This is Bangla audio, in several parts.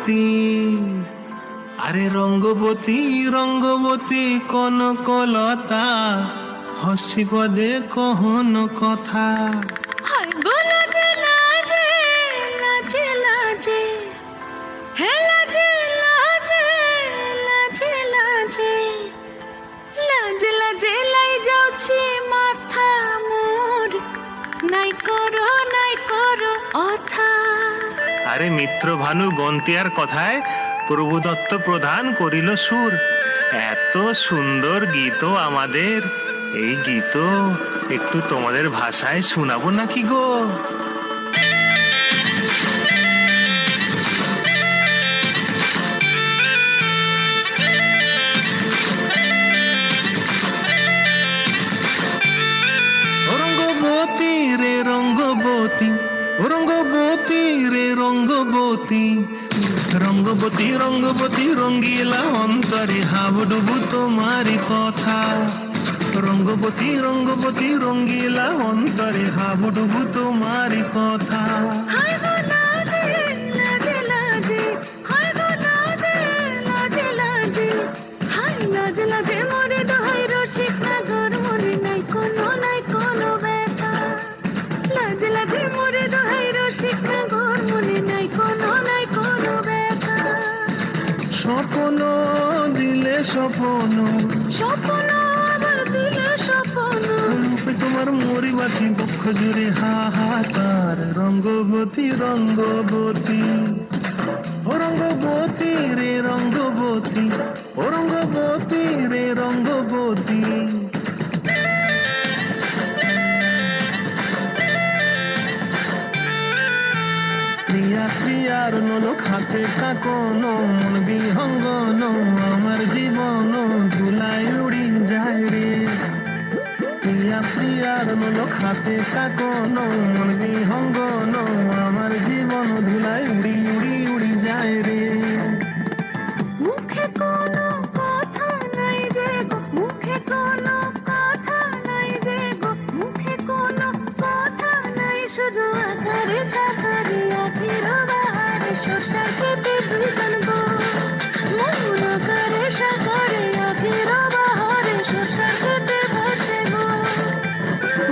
রঙ্গবতী, আরে রঙ্গবতী রঙ্গবতী কনকলতা, হসি পদে কহন কথা। হায় গো লাজে লাজে লাজে লাজে, হে লাজে লাজে লাজে লাজে, লাজে লাজে লাই যাଉଛି মাথা মোর, নাই করো অথা। আরে মিত্র ভানু গন্তিয়ার কথায় প্রভুদত্ত প্রধান করিল সুর। এত সুন্দর গীত আমাদের, এই গীত একটু তোমাদের ভাষায় শোনাবো নাকি গো? রঙ্গবতী রে রঙ্গবতী, রঙ্গবতী রে রঙ্গবতী, রঙ্গবতী রঙ্গবতী রঙ্গিলা অন্তরে হাবুডুবু তোমারি কথা। রঙ্গবতী রঙ্গবতী রঙ্গিলা অন্তরে হাবুডুবু তোমারি কথা। হায় গো লাজে লাজে লাজে, হায় গো লাজে লাজে লাজে, হায় লাজে লাজে মরে দোহাই রসিক নাগর মরে নাই কোনো ব্যথা। লাজে লাজে মরে দোহাই রসিক নাগর মনে নাই কোনো ব্যথা। স্বপ্ন দিলে স্বপ্ন, স্বপ্ন আবার দিলে স্বপ্ন, রূপে তোমার মরি বাছি বক্ষ জুড়ে হাহাকার। রঙ্গবতী রঙ্গবতী, ও রঙ্গবতী রে রঙ্গবতী, ও রঙ্গবতী রে রঙ্গবতী। প্রিয়া প্রিয়ার নলো খাতে কাকন, মন বিহঙ্গন আমার জীবন ধুলাই উড়ি যায় রে। প্রিয়া প্রিয়ার নলো খাতে কাকন, মন বিহঙ্গন আমার জীবন ধুলাই উড়ি উড়ি উড়ি যায় রে। মুখে কোনো কথা নাই যে গো, মুখে কোনো কথা নাই যে গো, মুখে কোনো কথা নাই, শুধু আকারে সাকারে আখির বাহারে সরষার খেতে দুইজন গো। মন আকারে সাকারে আখির বাহারে সরষার খেতে বসে গো।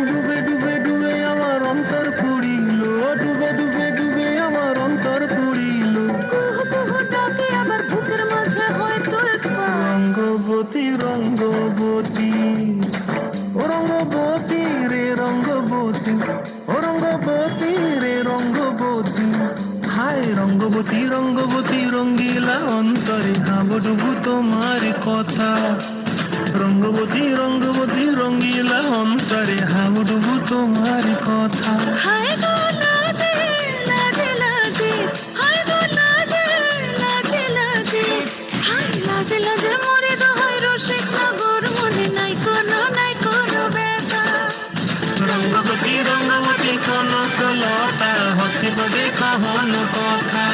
ডুবে ডুবে ডুবে আমার অন্তর পুরিল, ডুবে ডুবে ডুবে আমার অন্তর পুরিল। কুহু কুহু ডাকে আবার বুকের মাঝে হয় তোলপাড়। রঙ্গবতী রঙ্গবতী, ও রঙ্গবতী রে রঙ্গবতী, ও রঙ্গবতী রে রঙ্গবতী। হায় রঙ্গবতী রঙ্গবতী রঙ্গিলা অন্তরে হাবুডুবু তোমার কথা। রঙ্গবতী রঙ্গবতী রঙ্গিলা অন্তরে হাবুডুবু তোমার কথা। হায় গো লাজে লাজে লাজে, হায় গো লাজে লাজে লাজে, হায় লাজে লাজে মরে দোহাই রসিক নগর মনে নাই কোনো ব্যথা। রঙ্গবতী রঙ্গবতী কনকলতা, হসি পদে কহন কথা।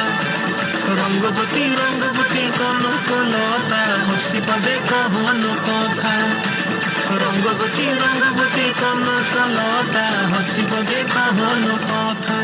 রঙ্গবতী রঙ্গবতী কনকলতা, হসি পদে কহন কথা। রঙ্গবতী রঙ্গবতী কনকলতা, হসি পদে কহন কথা।